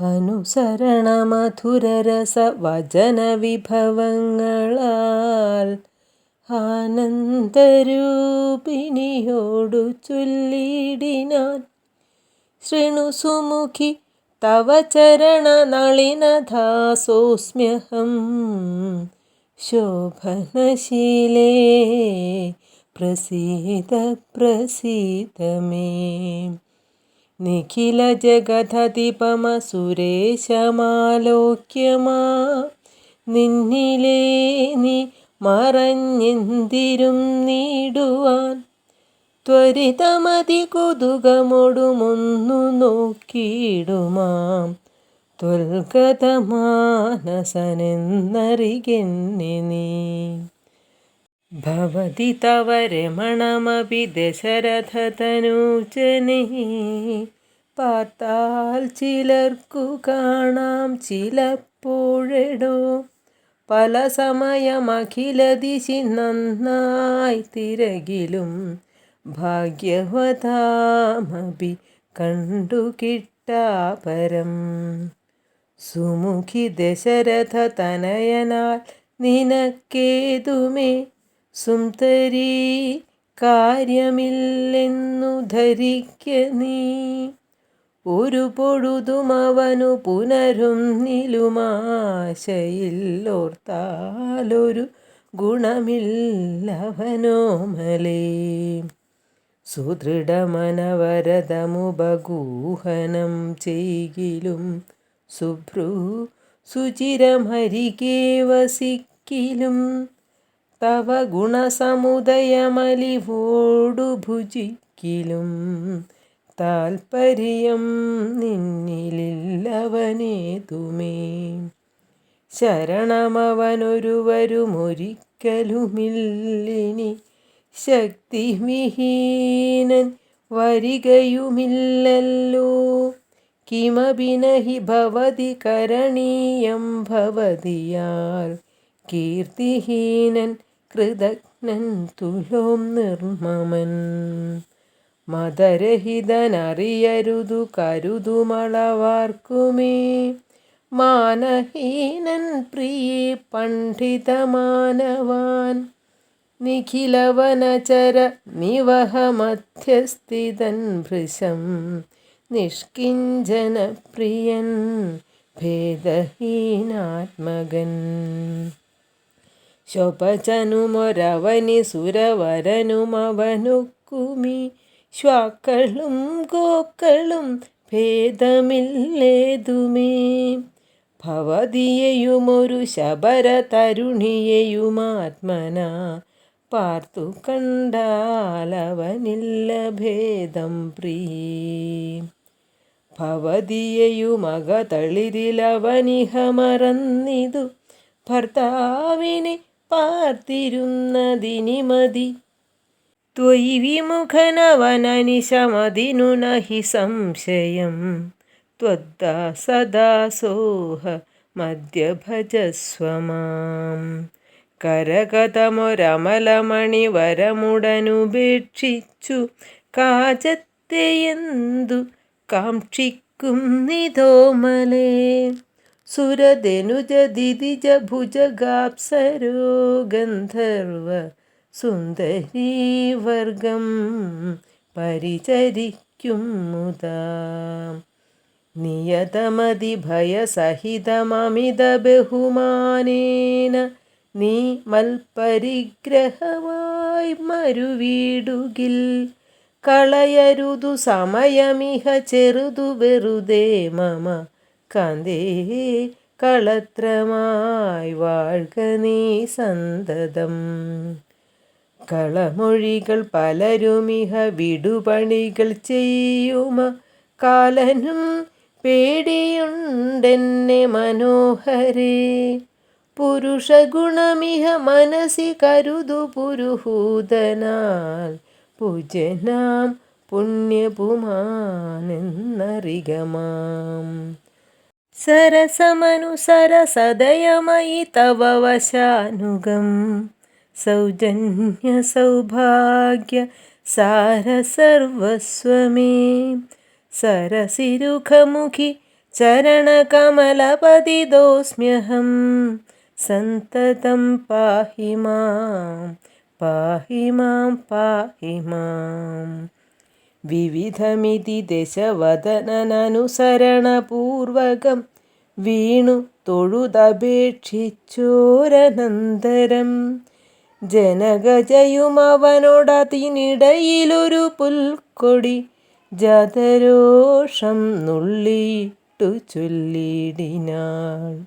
അനുസരണമധുരരസവചനവിഭവങ്ങളാൽ ആനന്ദരൂപിണിയോടു ചൊല്ലിടിനാൻ. ശൃണു സുമുഖി തവ ചരണനളിനദാസോസ്മ്യഹം ശോഭനശീലേ പ്രസീദ പ്രസീദ may. Nikhila ജഗദധിപമ സുരേശമാലോക്യമാ നിന്നിലേ നീ മറഞ്ഞെന്തിരും നീടുവാൻ. ത്വരിതമതി കുതുകമൊടുമൊന്നു നോക്കിയിടുമാം ത്വൽഗതമാനസനെന്നറികെന്നെ നീ. ഭവതി തവ രമണമപി ദശരഥതനൂജനേ പാർത്താൽ ചിലർക്കു കാണാം ചിലപ്പോഴെടോ. പല സമയമഖിലദിശി നന്നായി തിരകിലും ഭാഗ്യവതാമപി കണ്ടു കിട്ടാപരം. സുമുഖി ദശരഥ തനയനാൽ നിനക്കേതുമേ സുന്ദരീ കാര്യമില്ലെന്നു ധരിക്ക നീ. ഒരു പൊഴുതുമവനു പുനരുന്നിലുമാശയില്ലോർത്താലൊരു ഗുണമില്ലവനോമലേ. സുദൃഢമനവരതമുപഗൂഹനം ചെയ്കിലും സുഭ്രൂ സുചിരമരികെ വസിക്കിലും തവ ഗുണസമുദയമലിവോടു ഭുജിക്കിലും താൽപര്യം നിന്നിലില്ലവനേതുമേ. ശരണമവനൊരുവരുമൊരിക്കലുമില്ലിനി ശക്തിവിഹീനൻ വരികയുമില്ലല്ലോ. കിമപി നഹി ഭവതി കരണീയം ഭവതിയാൽ കീർത്തിഹീനൻ കൃതഘ്നൻ തുലോം നിർമ്മമൻ. മതരഹിതനറിയരുതു കരുതുമളവാർക്കുമേ മാനഹീനൻ പ്രിയേ പണ്ഡിതമാനവാൻ. നിഖിലവനചര നിവഹമധ്യസ്ഥിതൻ ഭൃശം നിഷ്കിഞ്ചന പ്രിയൻ ഭേദഹീനാത്മകൻ. ശൊഭചനുമൊരവനി സുരവരനുമവനൊക്കുമി ശ്വാക്കളും ഗോക്കളും ഭേദമില്ലേതുമേ. ഭവതിയെയുമൊരു ശബരതരുണിയെയുമാത്മനാ പാർത്തു കണ്ടാലവനില്ല ഭേദം പ്രിയേ. ഭവതിയെയുമകതളിരിലവനിഹ മറന്നിതു ഭർത്താവിനെ പാർത്തിരുന്നതിനി മതി. ത്വയി വിമുഖനവനനിശമതിനു നഹി സംശയം ത്വദ്ദാസദാസോഹമദ്യ ഭജസ്വ മാം. കരകതമൊരമലമണിവരമുടനുപേക്ഷിച്ചു കാചത്തെയെന്തു കാക്ഷിക്കുന്നിതോമലേ. സുരധനുജ ദിതിജ ഭുജഗാപ്സരോ ഗന്ധർവ സുന്ദരീവർഗം പരിചരിക്കും മുദാ. നിയതമതി ഭയസഹിതമമിത ബഹുമാനേന നീ മൽപരിഗ്രഹമായി മരുവീടുകിൽ. കളയരുതു സമയമിഹ ചെറുതു വെറുതെ മമ കാന്തേ കളത്രമായി വാഴ്ക നീ സന്തതം. കളമൊഴികൾ പലരുമിഹ വിടുപണികൾ ചെയ്യുമ കാലനും പേടിയുണ്ടെന്നെ മനോഹരേ. പുരുഷഗുണമിഹ മനസി കരുതു പുരുഹൂതനാൽ പൂജ്യനാം പുണ്യപുമാനെന്നറികമാം. സരസമനുസരസദയമയി തവ വശാനുഗം സൗജന്യ സൗഭാഗ്യ സാരസർവസ്വമേ. സരസിരുഖമുഖി ചരണകമലപതിതോസ്മ്യഹം സന്തതം പാഹി മാം പാഹി മാം പാഹി മാം. വിവിധമിതി ദശവദനനുസരണപൂർവകം വീണു തൊഴുതപേക്ഷിച്ചോരനന്തരം ജനകജയുമവനോടതിനിടയിലൊരു പുൽക്കൊടി ജാതരോഷം നുള്ളിയിട്ടു ചൊല്ലിടിനാൾ.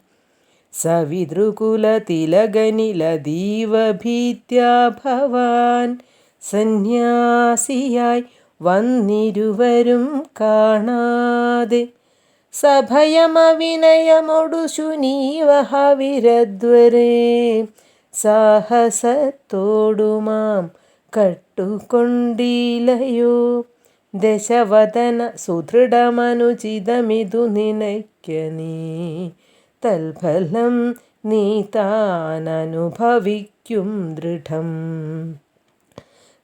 സവിതൃകുലതിലകനിലതീവ ഭീത്യാ ഭവാൻ സന്യാസിയായി വന്നിരുവരും കാണാതെ സഭയമവിനയമൊടു ശുനീവഹവിരദ്വരേ സാഹസത്തോടുമാം കട്ടുകൊണ്ടിലയോ. ദശവദന സുദൃഢമനുചിതമിതു നിനയ്ക്ക നീ തൽഫലം നീ താനനുഭവിക്കും ദൃഢം.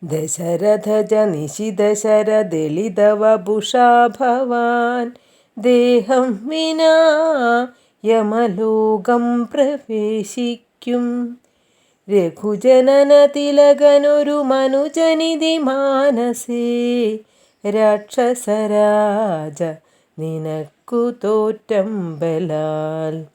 ദശരഥജ നിശിതശരദളിതവപുഷാ ഭവാൻ ദേഹം വിനാ യമലോകം പ്രവേശിക്കും. രഘുജനന തിലകനൊരു മനുജനിധി മാനസേ രാക്ഷസരാജ നിനക്കു തോറ്റമ്പലാൽ.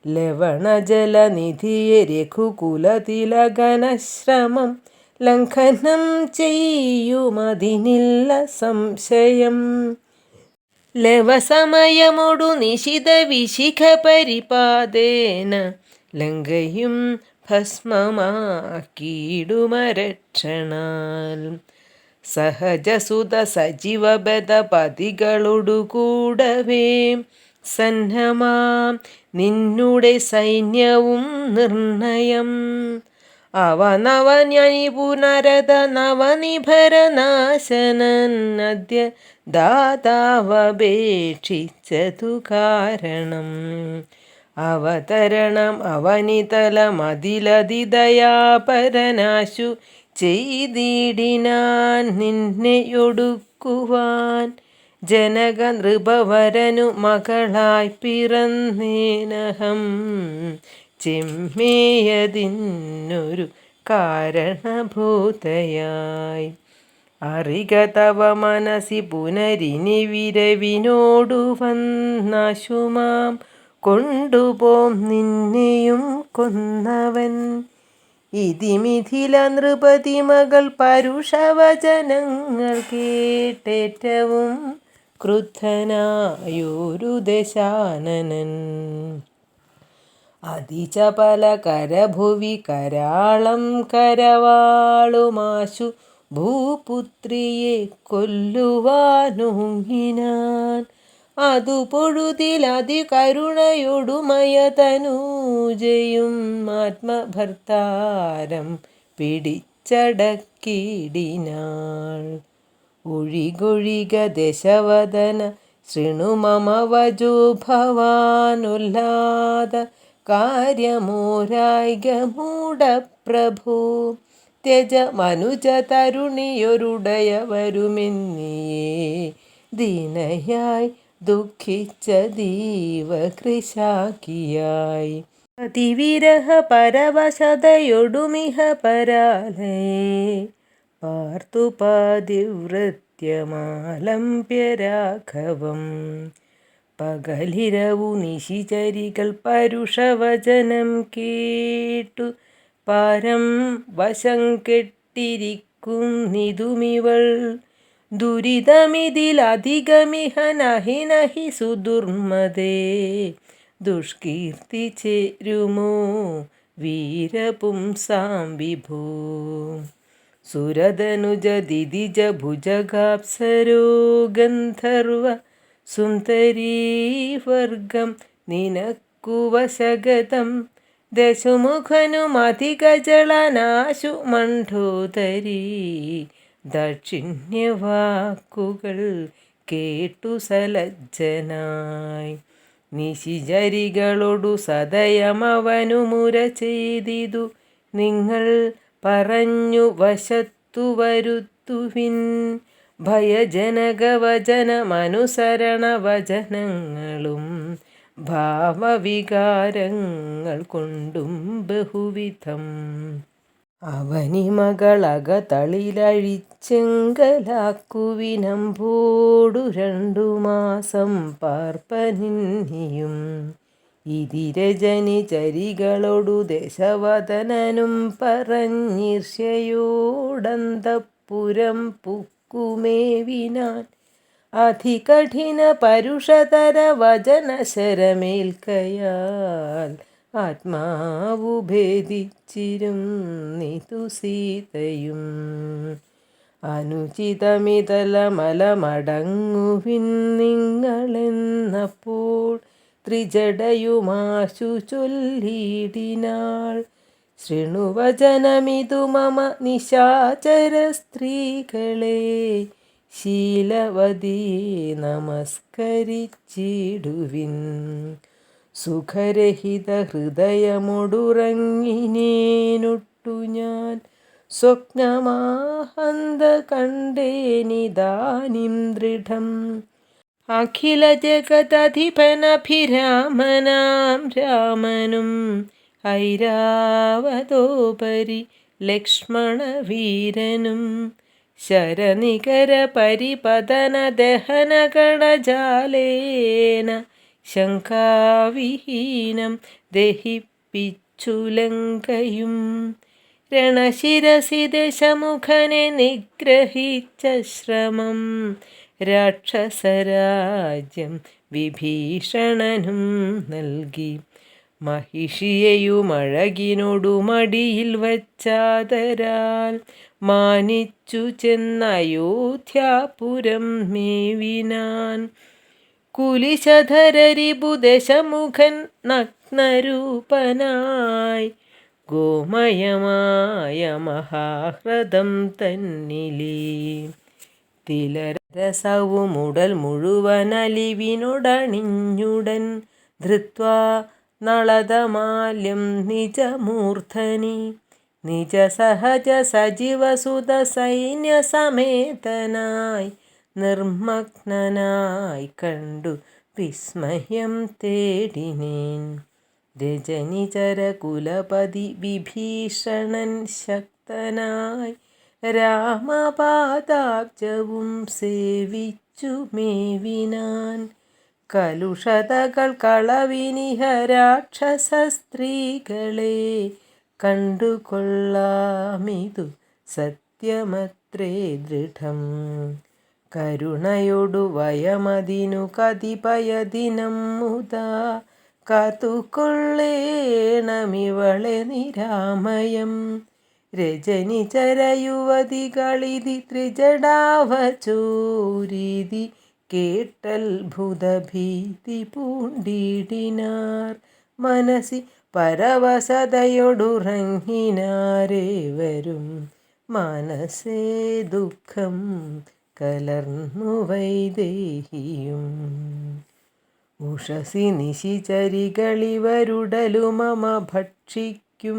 ലവണജലനിധിയെ രഘുകുലതിലകനശ്രമം ലംഘനം ചെയ്യുമതിനില്ല സംശയം. ലവസമയമൊടു നിശിത വിശിഖ പരിപാദേന ലങ്കയും ഭസ്മമാക്കിയിടുമരക്ഷണാൽ. സഹജസുത സജീവബദപതികളൊടു കൂടവേ സന്നമാം നിന്നുടെ സൈന്യവും നിർണയം. അവ നവന്യനിപുനരത നവനിഭരനാശനൻ അദ്യ ദാതാവപേക്ഷിച്ചതു കാരണം. അവതരണം അവനിതലമതിലതിദയാപരനാശു ചെയ്തിടിനാൻ നിന്നെയൊടുക്കുവാൻ. ജനക നൃപവരനു മകളായി പിറന്നേനഹം ചെമ്മേയതിന്നൊരു കാരണഭൂതയായി. അറിക തവ മനസി പുനരിനി വിരവിനോടു വന്നാശുമാം കൊണ്ടുപോം നിന്നെയും കൊന്നവൻ. ഇതിമിഥില നൃപതി മകൾ പരുഷവചനങ്ങൾ കേട്ടേറ്റവും ക്രുദ്ധനായൊരു ദശാനനൻ. അതിചപല കരഭുവി കരാളം കരവാളുമാശു ഭൂപുത്രിയെ കൊല്ലുവാനോങ്ങിനാൻ. അതു പൊഴുതിലതികരുണയൊടുമയതനൂജയും ആത്മഭർത്താരം പിടിച്ചടക്കിടിനാൾ. ഒഴികൊഴിക ദശവദന ശൃണു മമ വചോ ഭവാനുല്ലാദ കാര്യമോരായികമൂഢപ്രഭോ. ത്യജ മനുജ തരുണിയൊരുടയവരുമെന്നിയേ ദീനയായി ദുഃഖിച്ച ദീവകൃശാക്കിയായി. അതിവിരഹ പരവശതയൊടുമിഹ പരാലയേ പാർത്തു പാതിവ്രത്യമാലംബ്യ രാഘവം. പകലിരവു നിശിചരികൾ പരുഷവചനം കേട്ടു പാരം വശം കെട്ടിരിക്കും നിതുമിവൾ. ദുരിതമിതിലധികമിഹ നഹി നഹി സുദുർമദേ ദുഷ്കീർത്തി ചേരുമോ വീരപുംസാം വിഭോ. സുരതനുജ ദിദിജ ഭുജഗാപ്സരോ ഗന്ധർവ സുന്ദരീവർഗം നിനക്കു വശഗതം. ദശമുഖനുമധികജളനാശു മണ്ഡോദരീ ദാക്ഷിണ്യവാക്കുകൾ കേട്ടു സലജ്ജനായി. നിശിചരികളൊടു സദയമവനു മുര ചെയ്തിതു നിങ്ങൾ പറഞ്ഞു വശത്തു വരുത്തുവിൻ. ഭയജനകവചനമനുസരണ വചനങ്ങളും ഭാവവികാരങ്ങൾ കൊണ്ടും ബഹുവിധം. അവനിമകളകതളിലഴിച്ചെങ്കലാക്കുവിനമ്പോടു 2 മാസം പാർപ്പനിന്നിയും. ഇതി രജനി ചരികളൊടു ദശവദനനും പറഞ്ഞീർഷ്യയോടന്തഃപുരം പുക്കുമേവിനാൻ. അതികഠിന പരുഷതര വചനശരമേൽക്കയാൽ ആത്മാവു ഭേദിച്ചിരുന്നിതു സീതയും. അനുചിതമിതലമലമടങ്ങുവിൻ നിങ്ങളെന്നപ്പോൾ ത്രിജടയുമാശു ചൊല്ലിടിനാൾ. ശൃണുവചനമിതു മമ നിശാചര സ്ത്രീകളെ, ശീലവതീ നമസ്കരിച്ചിടുവിൻ. സുഖരഹിത ഹൃദയമൊടുറങ്ങിനേനൊട്ടു ഞാൻ, സ്വപ്നമാഹന്ത കണ്ടേനിതാനിം ദൃഢം. അഖില ജഗദധിപനഭിരാമനാം രാമനും ഐരാവതോപരി ലക്ഷ്മണവീരനും ശരനികര പരിപതന ദഹനഗണജാലേന ശങ്കാവിഹീനം ദഹിപ്പിച്ചു ലങ്കയും. രണശിരസി ദശമുഖനെ നിഗ്രഹിച്ച ശ്രമം രാക്ഷസരാജ്യം വിഭീഷണനും നൽകി. മഹിഷിയെയുമഴകിനൊടു മടിയിൽ വച്ചാദരാൽ മാനിച്ചു ചെന്നയോധ്യാപുരം മേവിനാൻ. കുലിശധരരിപുദശമുഖൻ നഗ്നരൂപനായി ഗോമയമായ മഹാഹ്രദം തന്നിലേ. തിലരസവുമുടൽ മുഴുവനലിവിനൊടണിഞ്ഞുടൻ ധൃത്വാ നളതമാല്യം നിജമൂർധനി. നിജസഹജ സജീവസുത സൈന്യസമേതനായി നിർമ്മഗ്നനായി കണ്ടു വിസ്മയം തേടിനേൻ. രജനിചര കുലപതി വിഭീഷണൻ ശക്തനായി രാമപാദാബ്ജവും സേവിച്ചു മേവിനാൻ. കലുഷതകൾ കളവിനിഹ രാക്ഷസ സ്ത്രീകളെ കണ്ടുകൊള്ളാമിതു സത്യമത്രേ ദൃഢം. കരുണയൊടു വയമതിനു കതിപയദിനം മുതാ കാത്തുകൊള്ളേണമിവളെ നിരാമയം. രജനിചരയുവതികളിതി ത്രിജടാവചോരീതി കേട്ടത്ഭുതഭീതി പൂണ്ടിടിനാർ. മനസി പരവശതയൊടുറങ്ങിനാരേവരും മനസ്സേ ദുഃഖം കലർന്നു വൈദേഹിയും. ഉഷസി നിശിചരികളിവരുടലുമമ ഭക്ഷിക്കും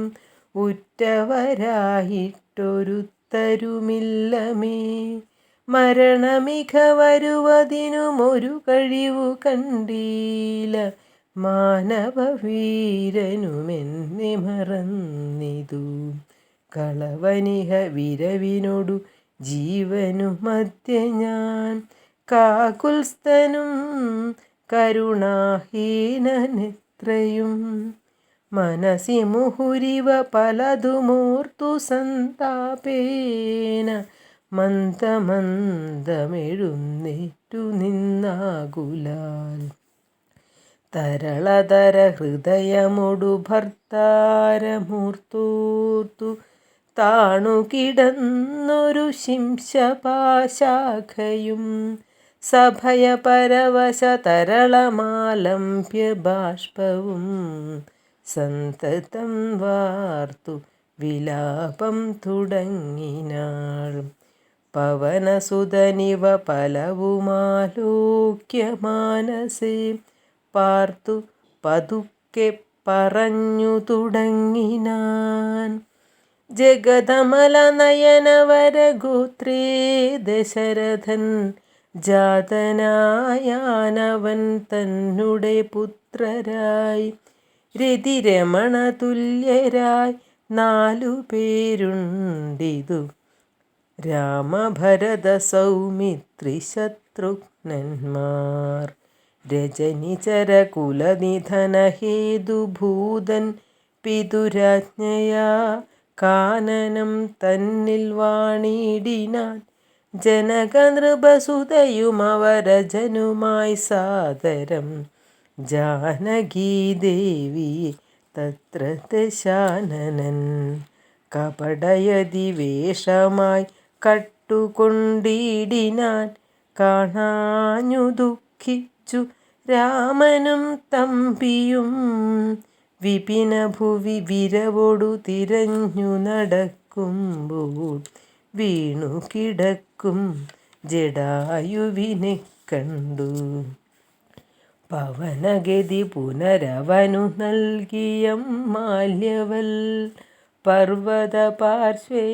ഉറ്റവരായിട്ടൊരുത്തരുമില്ലമേ. മരണമിക വരുവതിനുമൊരു കഴിവു കണ്ടീല മാനവവീരനുമെന്നെ മറന്നിതു. കളവനിഹ വിരവിനൊടു ജീവനു മധ്യ ഞാൻ കാകുൽസ്ഥനും കരുണാഹീനനെത്രയും. മനസി മുഹുരിവ പലതുമോർത്തു സന്താപേന മന്ദമന്ദമെഴുന്നേറ്റു നിന്നാകുലാൽ. തരളതര ഹൃദയമൊടു ഭർത്താരമൂർത്തോർത്തു താണുകിടന്നൊരു ശിംശപാശാഖയും സഭയപരവശ തരളമാലംബ്യ ബാഷ്പവും സന്തതം വാർത്തു വിലാപം തുടങ്ങിനാൾ. പവനസുതനിവ പലവുമാലോക്യ മാനസേ പാർത്തു പതുക്കെ പറഞ്ഞു തുടങ്ങിനാൻ. ജഗദമല നയനവരഗോത്രേ ദശരഥൻ ജാതനായാനവൻ തന്നെ പുത്രരായി രതിരമണ തുല്യരായി 4 പേരുണ്ടിതു. രാമഭരത സൗമിത്രി ശത്രുഘ്നന്മാർ. രജനിചര കുലനിധനഹേതുഭൂതൻ പിതുരാജ്ഞയാ കാനനം തന്നിൽ വാണിടിനാൻ. ജനകനൃപസുതയുമവരജനുമായി സാദരം ജാനകീദേവിയെ തത്ര ദശാനനൻ കപടയതിവേഷമായി കട്ടുകൊണ്ടിടിനാൻ. കാണാഞ്ഞു ദുഃഖിച്ചു രാമനും തമ്പിയും വിപിനഭുവി വിരവൊടു തിരഞ്ഞു നടക്കുമ്പോൾ വീണു കിടക്കും ജടായുവിനെ കണ്ടു. പവനഗതി പുനരവനു നൽകിയ മാല്യവൽ പർവ്വതപാർശ്വേ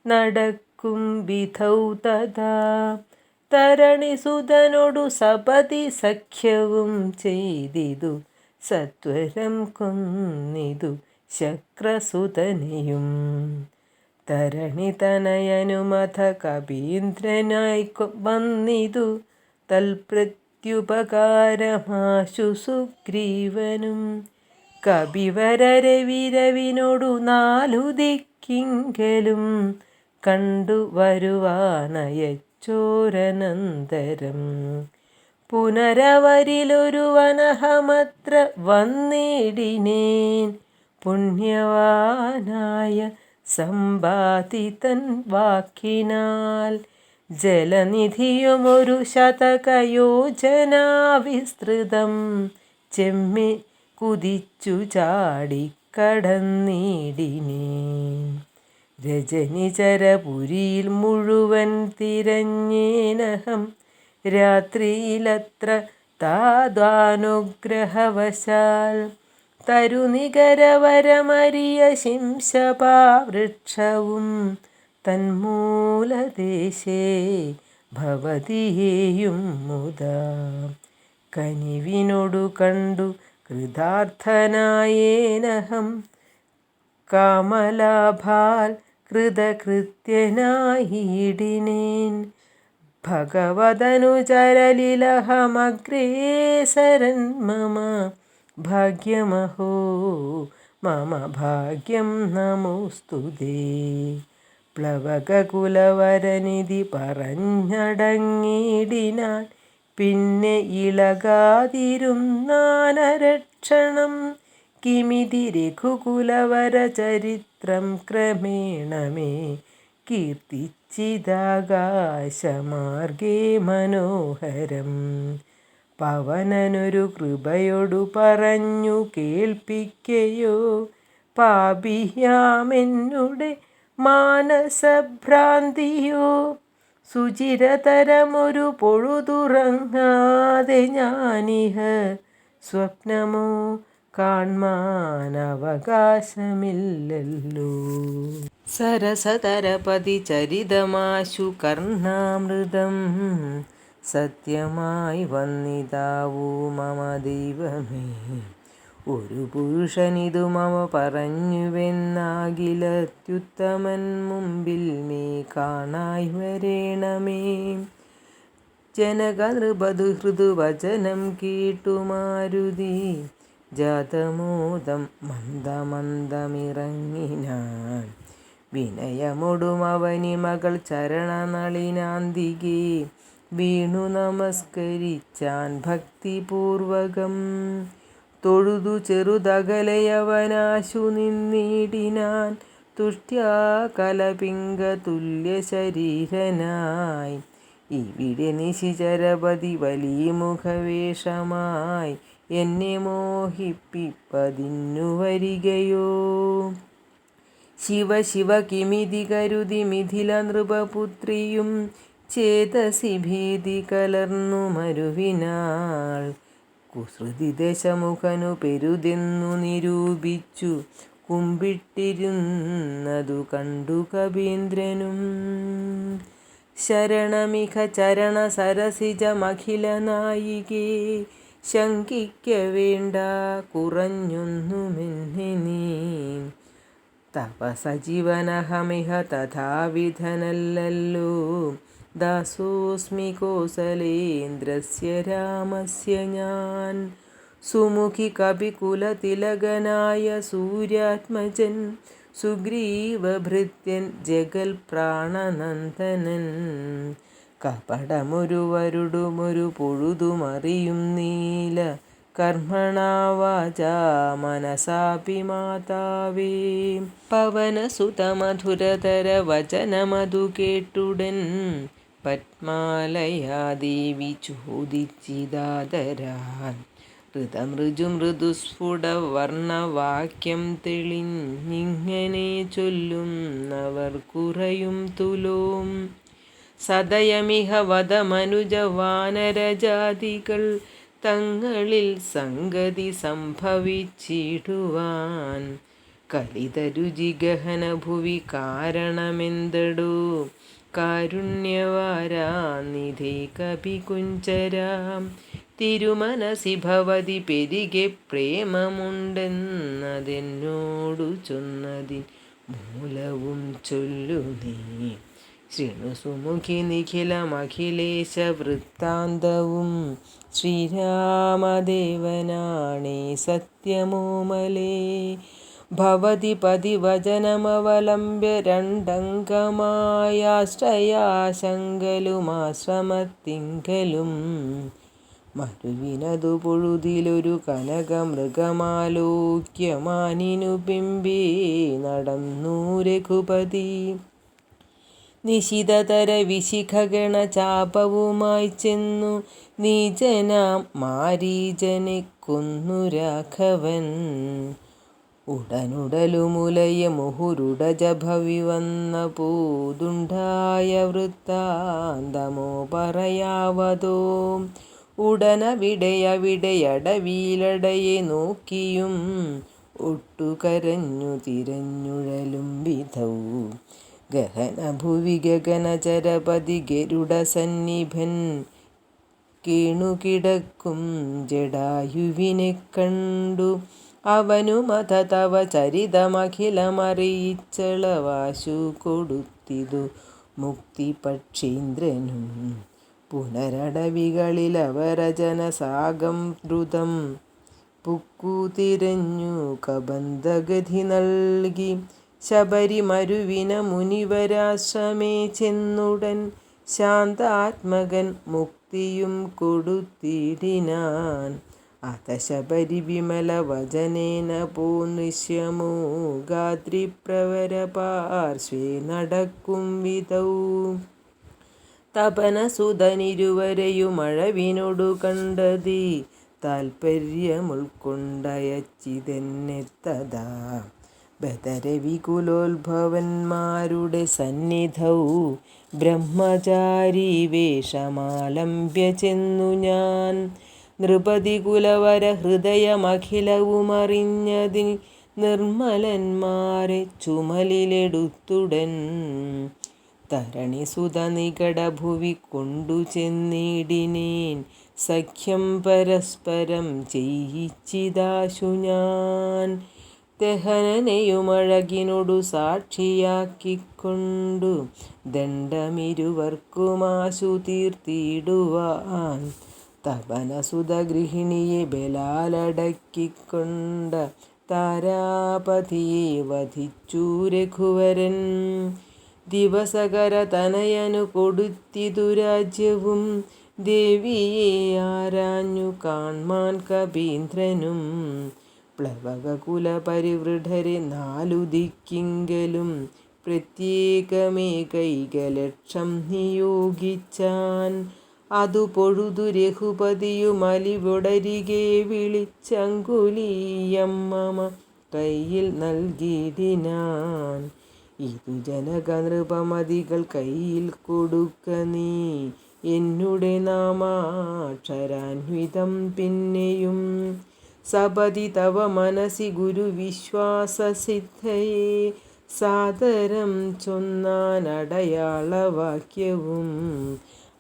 നടക്കും വിധൗ തഥാ തരണിസുതനോടു സപതി സഖ്യവും ചെയ്തിതു. സത്വരം കൊന്നിതു ശക്രസുതനെയും. തരണിതനയനുമഥ കപീന്ദ്രനായി വന്നിതു. തൽപ്രത്യുപകാരമാശു സുഗ്രീവനും. കപിവരരവിരവിനോടു 4 ദിക്കിങ്കലും കണ്ടു വരുവാനയച്ചോരനന്തരം. പുനരവരിലൊരു വനഹമത്ര വന്നിടിനേൻ. പുണ്യവാനായ സമ്പാദിതൻ വാക്കിനാൽ ജലനിധിയുമൊരു ശതകയോജനാ വിസ്തൃതം ചെമ്മെ കുതിച്ചു ചാടിക്കടന്നിടിനേൻ. രജനിചരപുരിയിൽ മുഴുവൻ തിരഞ്ഞേനഹം. രാത്രിയിലത്ര താദാനുഗ്രഹവശാൽ തരുനികരവരമരിയ ശിംശപാവൃക്ഷവും തന്മൂലദേശേ ഭവതിയേയും മുദാ കനിവിനൊടു കണ്ടു കൃതാർത്ഥനായേനഹം. കാമലാഭാൽ കൃതകൃത്യനായിടിനേൻ. ഭഗവദനുചരലിലഹമഗ്രേസരൻ മമ ഭാഗ്യമഹോ മമ ഭാഗ്യം നമോസ്തുതേ. പ്ലവകകുലവരനിധി പറഞ്ഞടങ്ങിടിനാൻ. പിന്നെ ഇളകാതിരുന്നാനരക്ഷണം. കിമിതി രഘുകുലവര ചരിത്രം ക്രമേണമേ കീർത്തിച്ചിതാകാശമാർഗേ മനോഹരം. പവനനൊരു കൃപയൊടു പറഞ്ഞു കേൾപ്പിക്കയോ പാപിയാമെന്നുടെ മാനസഭ്രാന്തിയോ. സുചിരതരമൊരു പൊഴുതുറങ്ങാതെ ഞാനിഹ സ്വപ്നമോ കാൺമാനവകാശമില്ലല്ലോ. സരസതരപതി ചരിതമാശു കർണാമൃതം സത്യമായി വന്നിതാവൂ മമ ദൈവമേ. ഒരു പുരുഷനിതു മമ പറഞ്ഞുവെന്നാകിലത്യുത്തമൻ മുമ്പിൽ മേ കാണായി വരേണമേ. ജനകനൃപദുഹൃദുവചനം കേട്ടു മാരുതി ജാതമോദം മന്ദമന്ദമിറങ്ങിനാൻ. വിനയമൊടുമവനി മകൾ ചരണനളിനാന്തികെ വീണു നമസ്കരിച്ചാൻ ഭക്തിപൂർവകം. തൊഴുതു ചെറുതകലയവനാശു നിന്നിടിനാൻ. തുഷ്ട്യാ കലപിംഗതുല്യ ശരീരനായി. ഇവിടെ നിശിചരപതി വലിമുഖവേഷമായി എന്നെ മോഹിപ്പിപ്പതിന്നു വരികയോ. ശിവ ശിവ കിമിതി കരുതി മിഥില നൃപപുത്രിയും ചേതസി ഭീതി കലർന്നു മരുവിനാൾ. കുസൃതി ദശമുഖനു പെരുതെന്നു നിരൂപിച്ചു കുമ്പിട്ടിരുന്നതു കണ്ടു കപീന്ദ്രനും. ശരണമിക ചരണസരസിജമഖിലനായികേ, ശങ്കിക്ക വേണ്ട കുറഞ്ഞൊന്നുമെന്നെ നീ. തവ സജീവനഹമിഹ തഥാവിധനല്ലല്ലോ, ദാസോസ്മി കോസലേന്ദ്രസ്യ രാമസ്യ ഞാൻ. സുമുഖി കപികുലതിലകനായ സൂര്യാത്മജൻ, സുഗ്രീവഭൃത്യൻ ജഗൽ പ്രാണനന്ദനൻ. കപടമൊരു വരുടുമൊരു പൊഴുതുമറിയും നീല, കർമ്മണാ വാചാ മനസാപി മാതാവേ. പവനസുതമധുരതര വചനമതു കേട്ടുടൻ, പത്മാലയാ ദേവി ചോദിച്ചിതാദരാൽ. ഋതമൃജുമൃദുസ്ഫുട വർണ്ണവാക്യം തെളിഞ്ഞിങ്ങനെ ചൊല്ലുന്നവർ കുറയും തുലോം. സദയമിഹ വദമനുജ വാനരജാതികൾ, തങ്ങളിൽ സംഗതി സംഭവിച്ചിടുവാൻ. കലിതരുചിഗഹന ഭുവി കാരണമെന്തടോ, കാരുണ്യവാരാനിധേ കപികുഞ്ചരാം. തിരുമനസി ഭവതി പെരികെ പ്രേമമുണ്ടെന്നതെന്നോടു ചൊന്നതിൻ മൂലവും ചൊല്ലു നീ. ശൃണു സുമുഖി നിഖിലമഖിലേശ വൃത്താന്തവും, ശ്രീരാമദേവനാണേ സത്യമോമലേ. ഭവതി പതിവചനമവലംബ്യ രണ്ടംഗമായാശ്രയാശങ്കലുമാശ്രമത്തിങ്കലും, മരുവിനതു പൊഴുതിലൊരു കനകമൃഗമാലോക്യമാനിനു പിമ്പേ നടന്നു രഘുപതി. നിശിതതര വിശിഖഗണ ചാപവുമായി ചെന്നു, നീചനാം മാരീചനെ കൊന്നു രാഘവൻ. ഉടനുടലുമുലയ മുഹുരുടജഭവി വന്ന പോതുണ്ടായ വൃത്താന്തമോ പറയാവതോ. ഉടനവിടെയവിടെയടവിയിലടയെ നോക്കിയും ഒട്ടുകരഞ്ഞു തിരഞ്ഞുഴലും വിധൗ. ഗഹനഭുവി ഗഗനചരപതി ഗരുഡസന്നിഭൻ, കേണുകിടക്കും ജടായുവിനെ കണ്ടു. അവനുമത തവ ചരിതമഖിലമറിയിച്ചളവാശു കൊടുത്തിതു മുക്തിപക്ഷീന്ദ്രനും. പുനരടവികളിലവരജനസാഗം ദ്രുതം, പുക്കു തിരഞ്ഞു കബന്ധഗതി നൽകി. ശബരിമരുവിന മുനിവരാശ്രമേ ചെന്നുടൻ, ശാന്താത്മകൻ മുക്തിയും കൊടുത്തിടിനാൻ. അത ശബരി വിമല വചനേന പോനൃശ്യമോ, ഗാത്രിപ്രവര പാർശ്വേ നടക്കും വിധൗ. തപനസുതനിരുവരെയുമഴവിനൊടു കണ്ടതി, താൽപര്യമുൾക്കൊണ്ടയച്ചിതെന്നെ തഥാ. ബദരവികുലോത്ഭവന്മാരുടെ സന്നിധൗ, ബ്രഹ്മചാരി വേഷമാലംബ്യ ചെന്നു ഞാൻ. നൃപതികുലവര ഹൃദയമഖിലവുമറിഞ്ഞതിൽ, നിർമ്മലന്മാരെ ചുമലിലെടുത്തുടൻ. തരണിസുത നികടഭുവി കൊണ്ടു ചെന്നിടിനേൻ, സഖ്യം പരസ്പരം ചെയ്യിച്ചിതാശു ഞാൻ. ദഹനനെയുമഴകിനൊടു സാക്ഷിയാക്കിക്കൊണ്ടു, ദണ്ഡമിരുവർക്കുമാശു തീർത്തിടുവാൻ. തപനസുത ഗൃഹിണിയെ ബലാലടക്കിക്കൊണ്ട, താരാപതിയെ വധിച്ചു രഘുവരൻ. ദിവസകര തനയനു കൊടുത്തിതു രാജ്യവും, ദേവിയെ ആരാഞ്ഞു കാൺമാൻ കപീന്ദ്രനും. പ്ലവകകുലപരിവൃഢരെ നാലു ദിക്കിങ്കലും, പ്രത്യേകമേകൈകലക്ഷം നിയോഗിച്ചാൻ. അതു പൊഴുതു രഘുപതിയുമലിവൊടരികെ വിളിച്ചങ്കുലീയം മമ കയ്യിൽ നൽകിയിടിനാൻ. ഇതു ജനക നൃപമതികൾ കയ്യിൽ കൊടുക്ക നീ, എന്നുടെ നാമാക്ഷരാന്വിതം പിന്നെയും. സപതി തവ മനസി ഗുരുവിശ്വാസസിദ്ധയേ, സാദരം ചൊന്നാൻ അടയാളവാക്യവും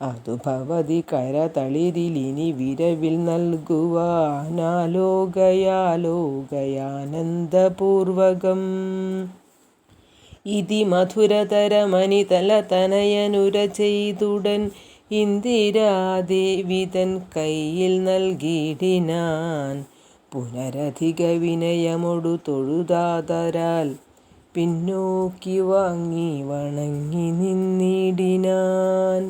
അതു ഭവതി കരതളിരിലിനി വിരവിൽ നൽകുവാനാലോകയാലോകയാനന്ദപൂർവകം. ഇതി മധുരതരമനിതല തനയനുര ചെയ്തുടൻ ഇന്ദിരാദേവി തൻ കയ്യിൽ നൽകിയിടിനാൻ. പുനരധിക വിനയമൊടു തൊഴുതാതരാൽ പിന്നോക്കി വാങ്ങി വണങ്ങി നിന്നിടിനാൻ.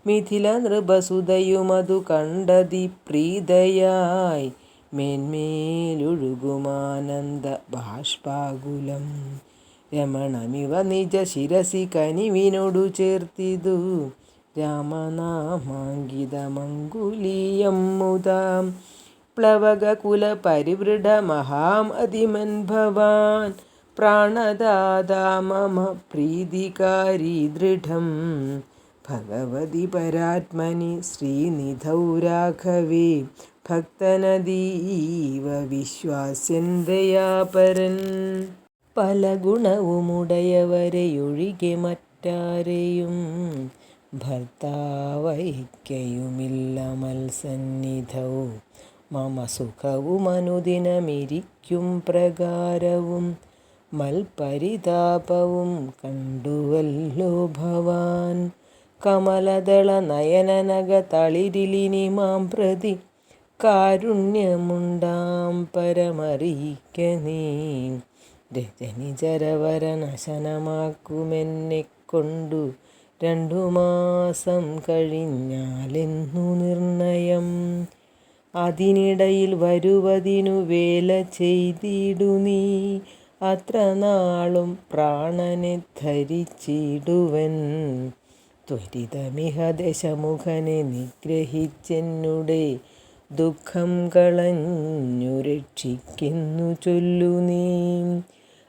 മിഥില നൃപസുതയുമതു കണ്ടതി പ്രീതയായി മേന്മേലൊഴുകുമാനന്ദ ബാഷ്പാകുലം. രമണമിവ നിജ ശിരസി കനിവിനോടു ചേർത്തിതു രാമനാമാങ്കിതമങ്കുലീയം മുതാം. പ്ലവകകുല പരിവൃഢ മഹാമതിമൻ ഭവാൻ പ്രാണദാതാ മമ പ്രീതികാരി ദൃഢം. ഭഗവതി പരാത്മനി ശ്രീനിധൗ രാഘവേ ഭക്തനതീവ വിശ്വാസ്യൻ ദയാപരൻ. പല ഗുണവുമുടയവരെയൊഴികെ മറ്റാരെയും ഭർത്താവയ്ക്കയുമില്ല മൽസന്നിധൗ. മമ സുഖവുമനുദിനമിരിക്കും പ്രകാരവും മൽപരിതാപവും കണ്ടുവല്ലോ ഭവാൻ. കമലദള നയനനഗ തളിരിലിനി മാം പ്രതി കാരുണ്യമുണ്ടാം പരമറിയിക്ക നീ. രജനിചരവരനശനമാക്കുമെന്നെക്കൊണ്ടു 2 മാസം കഴിഞ്ഞാലെന്നു നിർണയം. അതിനിടയിൽ വരുവതിനു വേല ചെയ്തിടു നീ. അത്ര നാളും പ്രാണനെ ധരിച്ചിടുവൻ. ത്വരിതമിഹ ദശമുഖനെ നിഗ്രഹിച്ചെന്നുടെ ദുഃഖം കളഞ്ഞു രക്ഷിക്കുന്നു ചൊല്ലു നീ.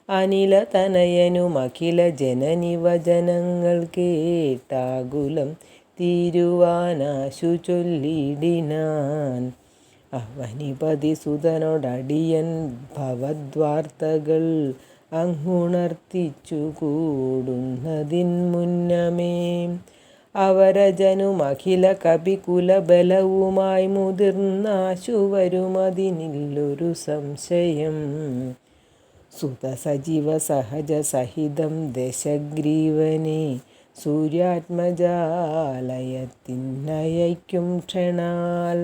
അനിലതനയനുമഖില ജനനി വചനങ്ങൾ കേട്ടാകുലം തീരുവാനാശു ചൊല്ലിടിനാൻ. അവനിപതി സുതനോടടിയൻ ഭവദ്വാർത്തകൾ അങ്ങുണർത്തിച്ചു കൂടുന്നതിൻ മുന്നമേ. അവരജനുമഖില കപികുലബലവുമായി മുതിർന്നാശു വരുമതിനില്ലൊരു സംശയം. സുതസജീവ സഹജ സഹിതം ദശഗ്രീവനെ സൂര്യാത്മജാലയത്തിനയക്കും ക്ഷണാൽ.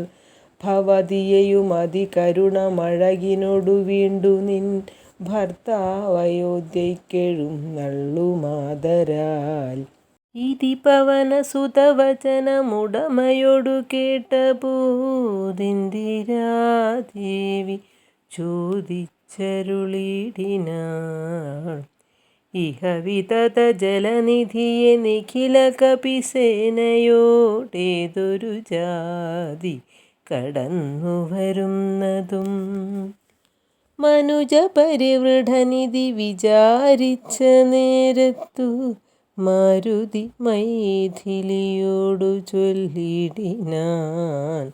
ഭവതിയെയും അതികരുണമഴകിനൊടു വീണ്ടു നിൻ ഭർത്താവയോധ്യയ്ക്കെഴുന്നള്ളുമാതരാൽ. ഇതി പവനസുതവചനമുടമയൊടു കേട്ടപോദിന്ദിരാദേവി ചോദിച്ചരുളിടിനാൾ. ഇഹ വിതത ജലനിധിയെ നിഖില കപിസേനയോടേതൊരു ജാതി കടന്നു വരുന്നതും. മനുജ പരിവൃഢനിധി വിചാരിച്ച നേരത്തു മാരുതി മൈഥിലിയോടു ചൊല്ലിടിനാൻ.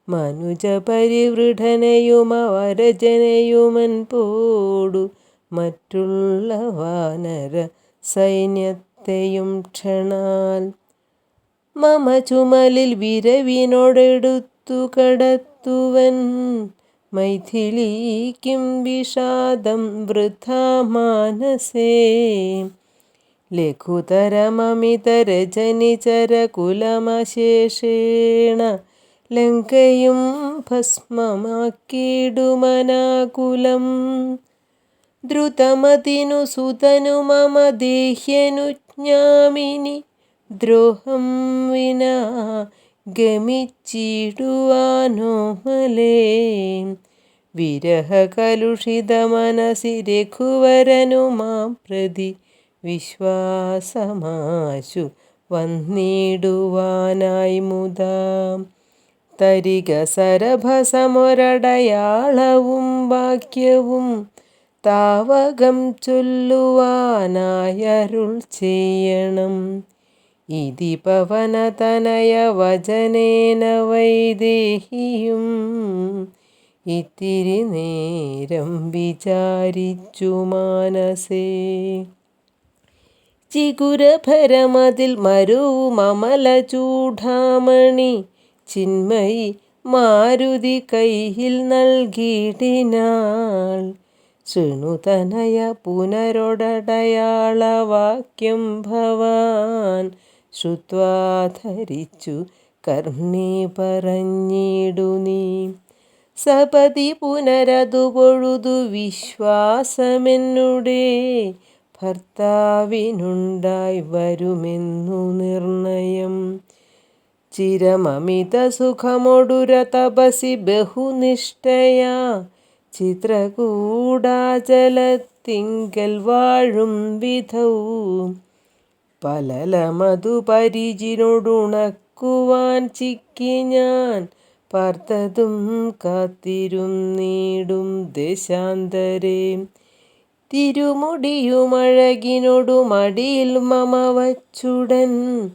മനുജ പരിവൃഢനെയും അവരജനെയുമൻ പോടു മറ്റുള്ള വാനര സൈന്യത്തെയും ക്ഷണാൽ മമ ചുമലിൽ വിരവിനോടെടുത്തു കടത്തുവൻ. മൈഥിലിക്കും വിഷാദം വൃഥാ മാനസേ. ലഘുതരമമിതരജനിചരകുലമശേഷേണ ലങ്കയും ഭസ്മമാക്കിടുമനാകുലം. ദ്രുതമതിനു സുതനു മമ ദേഹ്യനുജ്ഞാമിനി ദ്രോഹം വിനാ ഗമിച്ചിടുവാനോമലേ. വിരഹകലുഷിത മനസി രഘുവരനു മാം പ്രതി വിശ്വാസമാശു വന്നിടുവാനായി മുതാ. തരിക സരഭസമൊരടയാളവും വാക്യവും താവകം ചൊല്ലുവാനായരുൾ ചെയ്യണം. ഇതി പവനതനയ വചനേന വൈദേഹിയും ഇത്തിരി നേരം വിചാരിച്ചു മാനസേ. ചിഗുരഭരമതിൽ മരുവും അമല ചൂഢാമണി ചിന്മയി മാരുതി കൈയിൽ നൽകിയിടിനാൾ. ശൃണുതനയ പുനരൊടടയാളവാക്യം ഭവാൻ ശ്രുത്വാ ധരിച്ചു കർണേ പറഞ്ഞിടു നീ. സപതി പുനരതു പൊഴുതു വിശ്വാസമെന്നുടെ ഭർത്താവിനുണ്ടായി വരുമെന്നു നിർണയം. ചിരമമിത സുഖമൊടുര തപസി ബഹുനിഷ്ഠയാ ചിത്രകൂടാചലത്തിങ്കൽ വാഴും വിധൗ. പലലമതു പരിചിനൊടുണക്കുവാൻ ചിക്കി ഞാൻ പാർത്തതും കാത്തിരുന്നീടും ദേശാന്തരേ. തിരുമുടിയുമഴകിനൊടു മടിയിൽ മമ വച്ചുടൻ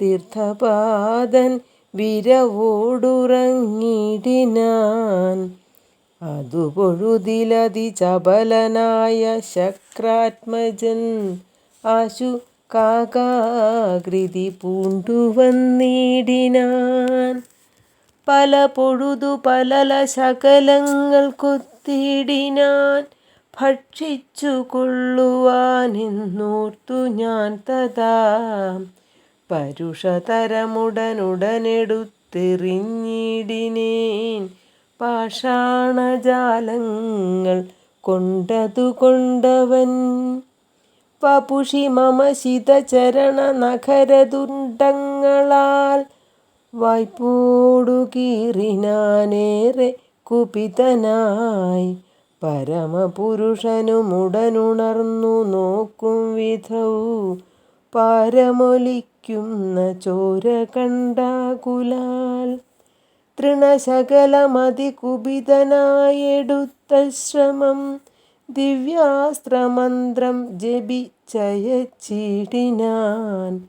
തീർത്ഥപാദൻ വിരവോടുറങ്ങിടിനാൻ. അതു പൊഴുതിലതി ചപലനായ ശക്രാത്മജൻ ആശു കാകാകൃതി പൂണ്ടു വന്നിടിനാൻ. പല പൊഴുതു പലല ശകലങ്ങൾ കൊത്തിയിടിനാൻ. ഭക്ഷിച്ചു കൊള്ളുവാനെന്നോർത്തു ഞാൻ തഥാ പരുഷതരമുടനുടനെടുത്തെറിഞ്ഞിടിനേൻ. പാഷാണജാലങ്ങൾ കൊണ്ടതു കൊണ്ടവൻ വപുഷി മമ ശിതചരണ നഖരതുണ്ടങ്ങളാൽ വായ്പോടു കീറിനാനേറെ കുപിതനായി. പരമപുരുഷനുമുടനുണർന്നു നോക്കും വിധൗ പാരമൊലിക്കുന്ന ചോര കണ്ടാകുലാൽ. തൃണശകലമതികുപിതനായെടുത്ത ശ്രമം ദിവ്യാസ്ത്രമന്ത്രം ജപിച്ചയച്ചിടിനാൻ.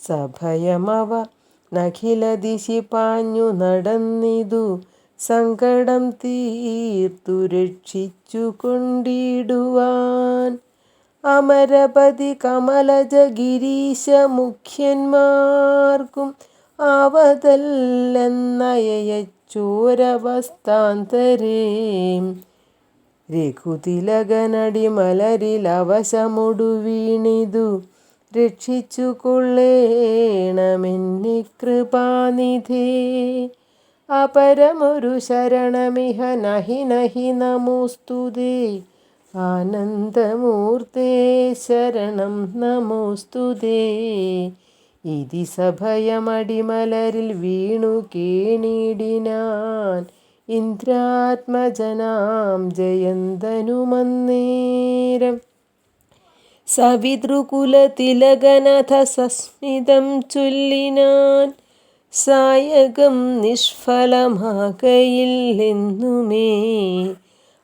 സഭയമവ നഖിലദിശി പാഞ്ഞു നടന്നിതു സങ്കടം തീർത്തു രക്ഷിച്ചു കൊണ്ടിടുവാൻ. അമരപതി കമലജ ഗിരീശ മുഖ്യന്മാർക്കും ആവതല്ലെന്നയച്ചോരവസ്ഥാന്തരേ. രഘുതിലകനടിമലരിൽ അവശമൊടു വീണിതു രക്ഷിച്ചു കൊള്ളേണമെന്നെ കൃപാനിധേ. അപരമൊരു ശരണമിഹ നഹി നഹി നമോസ്തുതേ. ആനന്ദമൂർത്തേ ശരണം നമോസ്തുതേ. ഇതി സഭയമടിമലരിൽ വീണു കേണിടിനാൻ. ഇന്ദ്രാത്മജനാം ജയന്തനുമന്നേരം സവിതൃകുലതിലകനഥ സസ്മിതം ചൊല്ലിനാൻ. സായകം നിഷ്ഫലമാകയില്ലെന്നുമേ.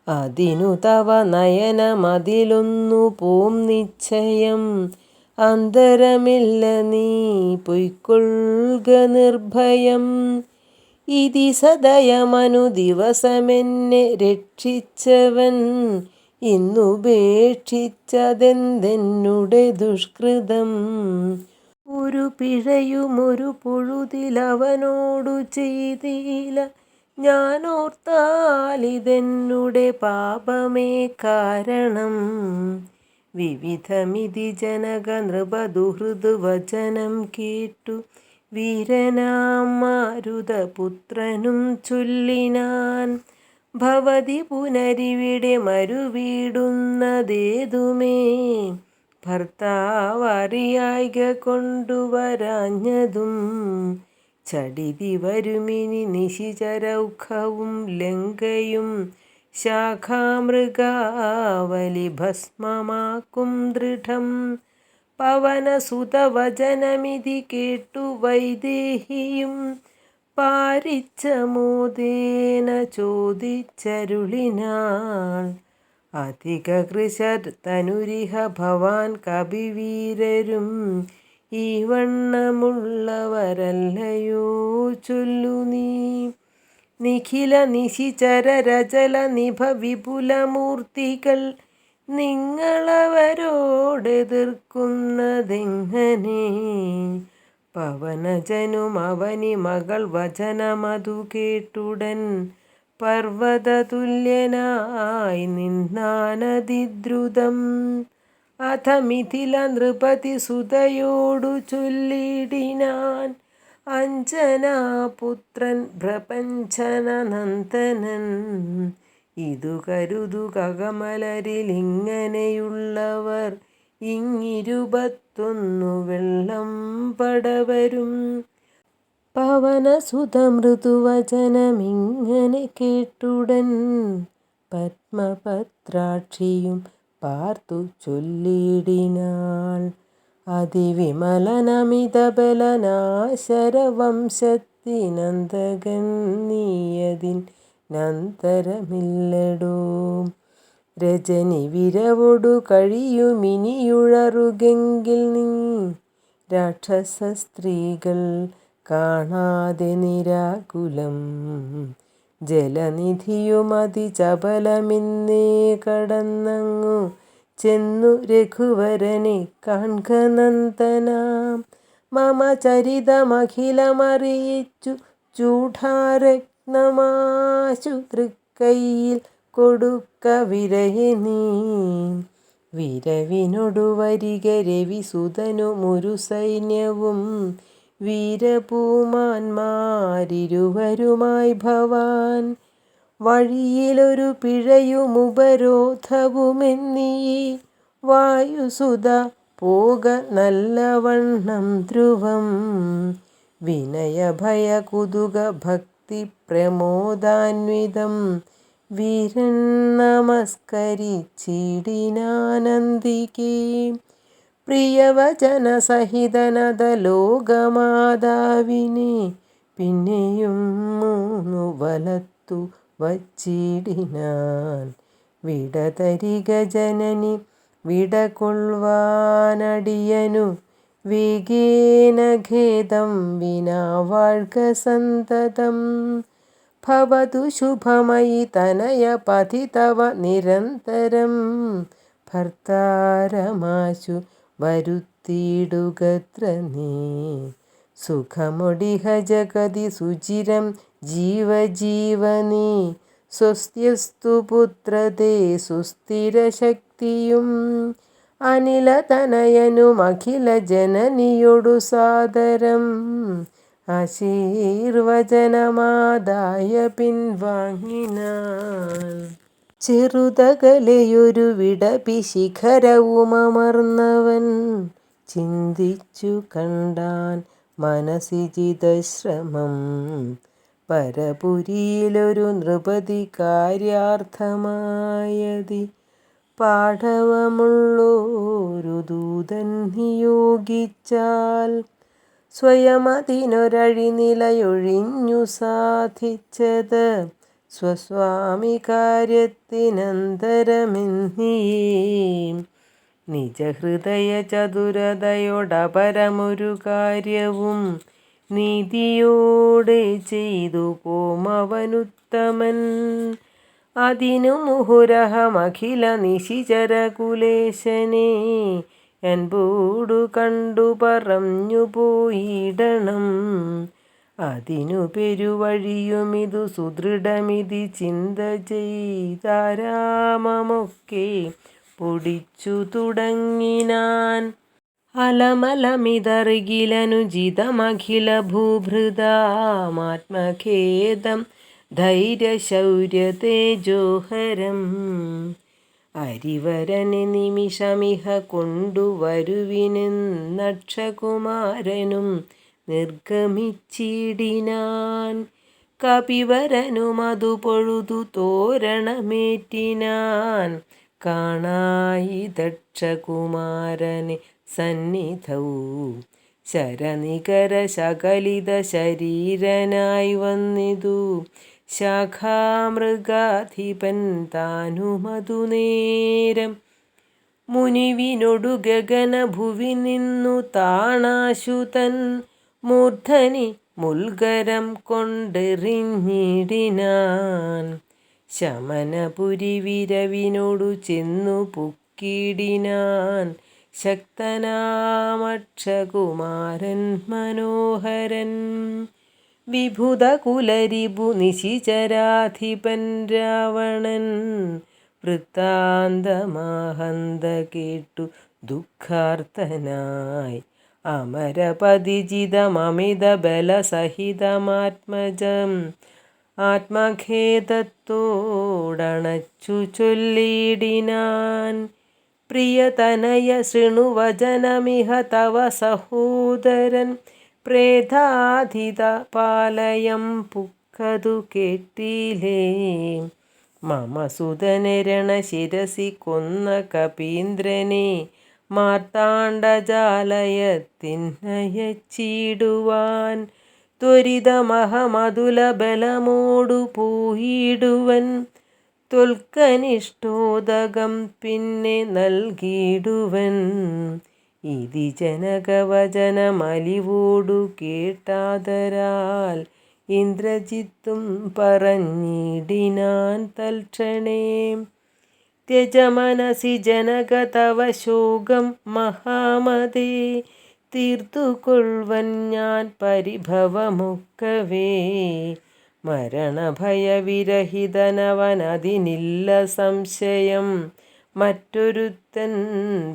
അതിനു തവ നയനമതിലൊന്നു പോം നിശ്ചയം. അന്തരമില്ല നീ പൊയ്ക്കൊള്ളുക നിർഭയം. ഇതി സദയമനു ദിവസമെന്നെ രക്ഷിച്ചവൻ ഇന്നുപേക്ഷിച്ചതെന്തെന്നുടെ ദുഷ്കൃതം. ഒരു പിഴയുമൊരു പൊഴുതിലവനോടു ചെയ്തില്ല. ഞാനോർത്താലിതെന്നുടെ പാപമേ കാരണം. വിവിധമിതി ജനക നൃപദുഹൃദ് വചനം കേട്ടു വീരനാം മാരുതപുത്രനും ചൊല്ലിനാൻ. ഭവതി പുനരിവിടെ മരുവീടുന്നതേതുമേ. ഭർത്താവറിയായിക കൊണ്ടുവരാഞ്ഞതും ചടിതി വരുമിനി നിശിചരൗഖവും ലങ്കയും ശാഖാമൃഗാവലി ഭസ്മമാക്കും ദൃഢം. പവനസുതവചനമിതി കേട്ടു വൈദേഹിയും പാരിച്ചമോദേന ചോദിച്ചരുളിനാൾ. അധികകൃശർ തനുരിഹ ഭവാൻ കപിവീരരും ഈ വണ്ണമുള്ളവരല്ലയോ ചൊല്ലു നീ. നിഖില നിശിചര രചല നിഭ വിപുലമൂർത്തികൾ നിങ്ങളവരോടെതിർക്കുന്നതെങ്ങനെ? പവനജനും അവനി മകൾ വചനമതു കേട്ടുടൻ പർവ്വതതുല്യനായി നിന്നാനതിദ്രുതം. അഥ മിഥില നൃപതി സുതയോടു ചൊല്ലിടിനാൻ, അഞ്ജനാപുത്രൻ പ്രപഞ്ചനനന്ദനൻ ഇതു കരുതുക കമലരിലിങ്ങനെയുള്ളവർ ഇങ്ങിരുപത്തൊന്നു വെള്ളം പടവരും. പവനസുത മൃദുവചനമിങ്ങനെ കേട്ടുടൻ പത്മപത്രാക്ഷിയും പാർത്തു ചൊല്ലിടിനാൾ, അതിവിമലനമിതബലനാശരവംശത്തിനന്തകൻ നീയതിൻ നന്തരമില്ലടോ. രജനി വിരവൊടു കഴിയുമിനിയുഴറുകെങ്കിൽ നീ രാക്ഷസ സ്ത്രീകൾ കാണാതെ നിരാകുലം. ജലനിധിയുമതിചപലമിന്നേ കടന്നങ്ങു ചെന്നു രഘുവരനെ കാൺക നന്ദനാം. മമ ചരിതമഖിലമറിയിച്ചു ചൂഢാരത്നമാശു തൃക്കൈയിൽ കൊടുക്ക വിരയനീ. വിരവിനൊടു വരിക രവിസുതനുമൊരു സൈന്യവും വീരപൂമാന്മാരിരുവരുമായി ഭവാൻ. വഴിയിലൊരു പിഴയുമുപരോധവുമെന്നീ വായുസുത പോക നല്ലവണ്ണം ധ്രുവം. വിനയഭയ കുതുക ഭക്തി പ്രമോദാന്വിതം വീരൻ നമസ്കരിച്ചിടിനാനന്ദികേ. പ്രിയവചനസഹിതനദലോകമാതാവിനെ പിന്നെയും മൂന്നു വലത്തു വച്ചിടിനാൻ. വിടതരിക ജനനി വിടകൊള്ളുവാനടിയനു വേഗേന ഖേദം വിനാ വാഴ്ക സന്തതം. ഭവതു ശുഭമയി തനയ പതി തവ നിരന്തരം ഭർത്താരമാശു വരുത്തിയിടുകത്ര നീ. സുഖമൊടിഹ ജഗതി സുചിരം ജീവജീവനീ. സ്വസ്ത്യസ്തു പുത്രതേ സുസ്ഥിരശക്തിയും അനിലതനയനുമഖില ജനനിയൊടു സാദരം ആശീർവചനമാദായ പിൻവാങ്ങിനാൻ. ചെറുതകലെയൊരു വിടപിശിഖരവുമർന്നവൻ ചിന്തിച്ചു കണ്ടാൻ മനസി ചിതശ്രമം. പരപുരിയിലൊരു നൃപതി കാര്യാർത്ഥമായതി പാഠവമുള്ളോരു ദൂതൻ നിയോഗിച്ചാൽ സ്വയമതിനൊരഴിനിലയൊഴിഞ്ഞു സാധിച്ചത് സ്വസ്വാമി കാര്യത്തിനന്തരമെന്നിയേ. നിജഹൃദയ ചതുരതയോടപരമൊരു കാര്യവും നീതിയോടെ ചെയ്തു പോമവനുത്തമൻ. അതിനു മുഹുരഹമഖില നിശിചരകുലേശനെ അൻപോടു കണ്ടു പറഞ്ഞു പോയിടണം. അതിനു പെരുവഴിയുമിതു സുദൃഢമിതി ചിന്ത ചെയ്താരാമമൊക്കെ പൊടിച്ചു തുടങ്ങിനാൻ. അലമലമിതറികിലനുചിതമഖില ഭൂഭൃതാമാത്മഖേദം ധൈര്യശൗര്യതേജോഹരം. അരിവരനെ നിമിഷമിഹ കൊണ്ടുവരുവിനെന്നക്ഷകുമാരനും നിർഗമിച്ചിടിനാൻ. കപിവരനുമതു പൊഴുതു തോരണമേറ്റിനാൻ. കാണായി ദക്ഷകുമാരനെ സന്നിധൗ ശരനികര ശകലിത ശരീരനായി വന്നിതു ശാഖാമൃഗാധിപൻ താനുമതു നേരം. മുനിവിനൊടു ഗഗനഭുവി നിന്നു താണാശുതൻ മൂർധനി മുൽഗരം കൊണ്ടെറിഞ്ഞിടിനാൻ. ശമനപുരി വിരവിനോടു ചെന്നു പുക്കിടിനാൻ ശക്തനാമക്ഷകുമാരൻ മനോഹരൻ. വിഭുത കുലരിപു നിശിചരാധിപൻ രാവണൻ വൃത്താന്തമാഹന്ത കേട്ടു ദുഃഖാർത്തനായി അമരപതിജിതമമിത ബലസഹിതമാത്മജം ആത്മഖേദത്തോടണച്ചു ചൊല്ലിടിനാൻ. പ്രിയതനയ ശൃണുവചനമിഹ തവ സഹോദരൻ പ്രേതാധിത പാലയം പുക്കതു കേട്ടിലേ. മമ സുതനെ രണശിരസി കൊന്ന കപീന്ദ്രനെ മാർത്താണ്ഡജാലയത്തിനയച്ചിടുവാൻ ത്വരിതമഹമതുല ബലമോടു പോയിടുവൻ. ത്വൽക്കനിഷ്ടോദകം പിന്നെ നൽകിയിടുവൻ. ഇതി ജനകവചനമലിവോടു കേട്ടാദരാൽ ഇന്ദ്രജിത്തും പറഞ്ഞിടിനാൻ തൽക്ഷണേ. ത്യജ മനസി ജനക തവ ശോകം മഹാമതേ. തീർത്തുകൊള്ളുവൻ ഞാൻ പരിഭവമൊക്കവേ. മരണഭയവിരഹിതനവനതിനില്ല സംശയം. മറ്റൊരുത്തൻ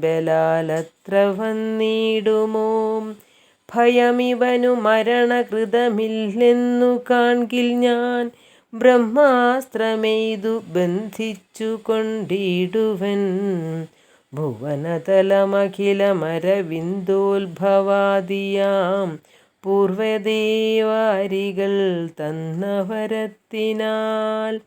ബലാലത്ര വന്നിടുമോ. ഭയമിവനു മരണകൃതമില്ലെന്നു കാൺകിൽ ഞാൻ ബ്രഹ്മാസ്ത്രമെയ്തു ബന്ധിച്ചു കൊണ്ടിടുവൻ. ഭുവനതലമഖിലമരവിന്ദോത്ഭവാദിയാം പൂർവദേവാരികൾ തന്ന വരത്തിനാൽ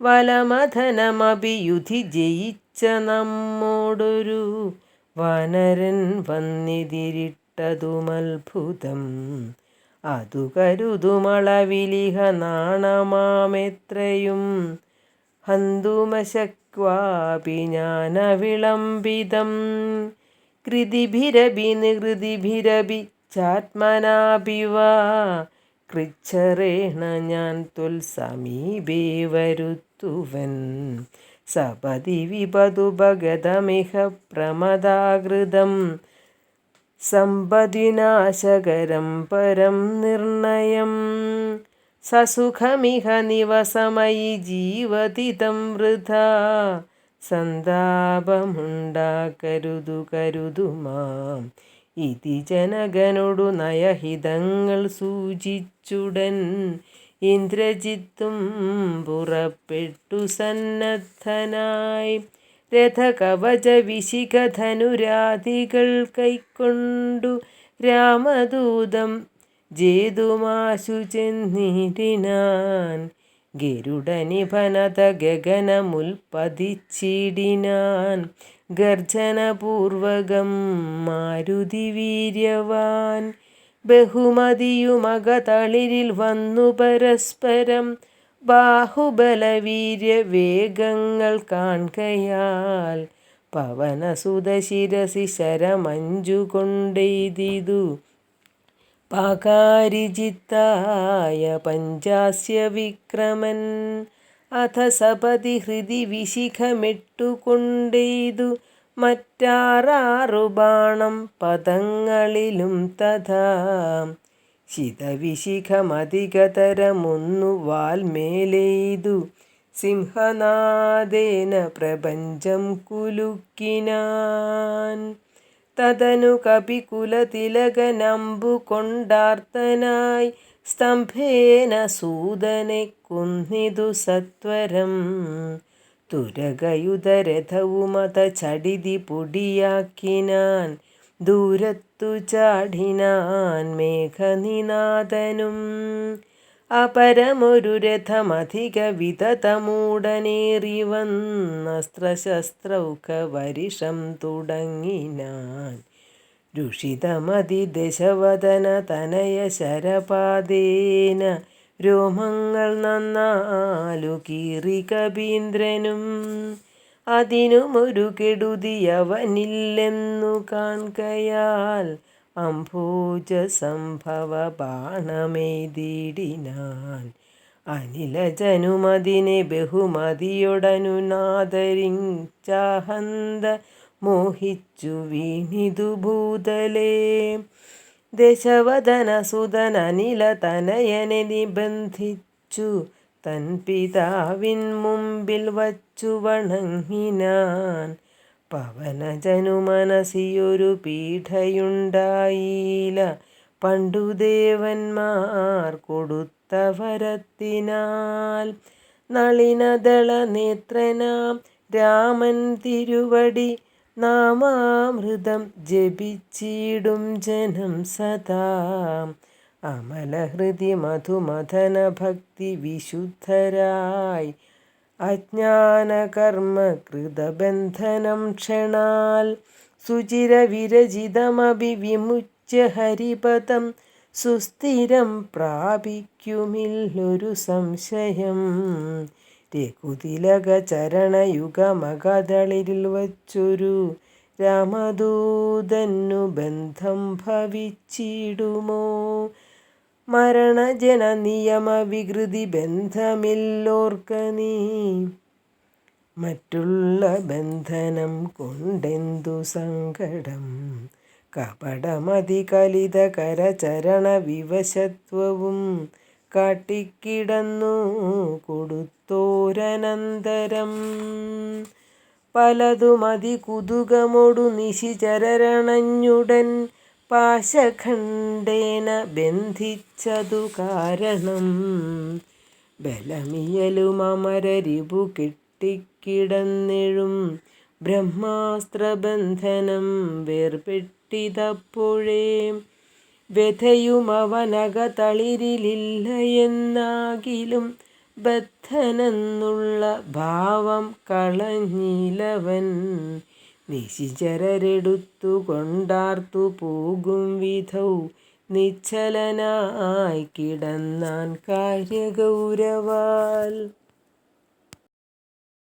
വലമഥനമഭിയുധി ജയിച്ച നമ്മോടൊരു വാനരൻ വന്നെതിരിട്ടതുമത്ഭുതം. അതു കരുതുമളവിലിഹ നാണമാമെത്രയും ഹന്തുമശക്വാപി ജ്ഞാനവിളംബിതം. കൃതിഭിരഭി നികൃതിഭിരഭി ചാത്മനാഭി വാ കൃച്ഛരേണ ഞാൻ ത്വൽസമീപേ വരുത്തുവൻ. സപതി വിപതുപഗതമിഹ പ്രമദാകൃതം സമ്പദ്വിനാശകരം പരം നിർണയം. സസുഖമിഹ നിവസമയി ജീവതിതം വൃഥാ സന്താപമുണ്ടാക്കരുതു കരുതുമാം. ഇതി ജനകനോടു നയഹിതങ്ങൾ സൂചിച്ചുടൻ ഇന്ദ്രജിത്തും പുറപ്പെട്ടു സന്നദ്ധനായി. രഥകവച വിശിഖധനുരാദികൾ കൈക്കൊണ്ടു രാമദൂതം ജേതുമാശു ചെന്നിടിനാൻ. ഗരുഡനിഭനത ഗഗനമുൽപ്പതിച്ചിടിനാൻ. ഗർജനപൂർവകം മാരുതി വീര്യവാൻ. ബഹുമതിയുമകതളിരിൽ വന്നു പരസ്പരം ബാഹുബലവീര്യവേഗങ്ങൾ കാൺകയാൽ പവനസുതശിരസി ശരമഞ്ചു കൊണ്ടെയ്തിതു പാകാരിജിത്തായ പഞ്ചാസ്യ വിക്രമൻ. അഥ സപതി ഹൃദി വിശിഖമിട്ടുകൊണ്ടെയ്തു മറ്റാറാറു ബാണം പദങ്ങളിലും തഥാ. ശിതവിശിഖമധികതരമൊന്നു വാൽമേലെയ്തു സിംഹനാദേന പ്രപഞ്ചം കുലുക്കിനാൻ. തതനു കപികുലതിലകനമ്പു കൊണ്ടാർത്തനായി സ്തംഭേന സൂതനെ കൊന്നിതു സത്വരം. തുരകയുധരഥവുമത ചടിതി പൊടിയാക്കിനാൻ. ദൂരത്തു ചാടിനാൻ മേഘനിനാദനും. അപരമൊരു രഥമധിക വിതതമൂടനേറി വന്നസ്ത്രശസ്ത്രൗഖവരിഷം തുടങ്ങിനാൻ. രുഷിതമതി ദശവദന തനയ ശരപാദേന രോമങ്ങൾ നന്നാലു കീറി കപീന്ദ്രനും. അതിനുമൊരു കെടുതിയവനില്ലെന്നു കാൺകയാൽ അംഭോജസംഭവ ബാണമെയ്തിടിനാൻ. അനിലജനുമതിനെ ബഹുമതിയൊടനുനാദരിഞ്ചാഹന്ത മോഹിച്ചു വീണിതു ഭൂതലേ. ദശവദനസുതനനില തനയനെ നിബന്ധിച്ചു തൻ പിതാവിൻ മുമ്പിൽ വച്ചു വണങ്ങിനാൻ. പവനജനു മനസ്സിയൊരു പീഠയുണ്ടായില്ല പണ്ടു ദേവന്മാർ കൊടുത്ത വരത്തിനാൽ. നളിനദള നേത്രനാം രാമൻ തിരുവടി നാമാമൃതം ജപിച്ചിടും ജനം സദാ. അമലഹൃദി മധുമഥന ഭക്തി വിശുദ്ധരായി അജ്ഞാനകർമ്മകൃതബന്ധനം ക്ഷണാൽ. സുചിരവിരചിതമഭി വിമുച്യ ഹരിപദം സുസ്ഥിരം പ്രാപിക്കുമില്ലൊരു സംശയം. രഘുതിലക ചരണയുഗമകതളിരിൽ വച്ചൊരു രാമദൂതന്നു ബന്ധം ഭവിച്ചിടുമോ? മരണജന നിയമവികൃതി ബന്ധമില്ലോർക്ക നീ. മറ്റുള്ള ബന്ധനം കൊണ്ടെന്തു സങ്കടം. കപടമതി കലിത കരചരണ വിവശത്വവും കാട്ടിക്കിടന്നു കൊടുത്തോരനന്തരം. പലതുമതി കുതുകമൊടു നിശിചരണഞ്ഞുടൻ പാശഖണ്ഡേന ബന്ധിച്ചതു കാരണം. ബലമിയലുമമരരിപു കെട്ടിക്കിടന്നെഴും ബ്രഹ്മാസ്ത്രബന്ധനം വേർപെട്ടിതപ്പോഴേ. വ്യഥയുമവനകതളിരിലില്ലയെന്നാകിലും ബദ്ധനെന്നുള്ള ഭാവം കളഞ്ഞിലവൻ. നിശിചരരെടുത്തു കൊണ്ടാർത്തു പോകും വിധൗ നിശ്ചലനായി കിടന്നാൻ കാര്യഗൗരവാൽ.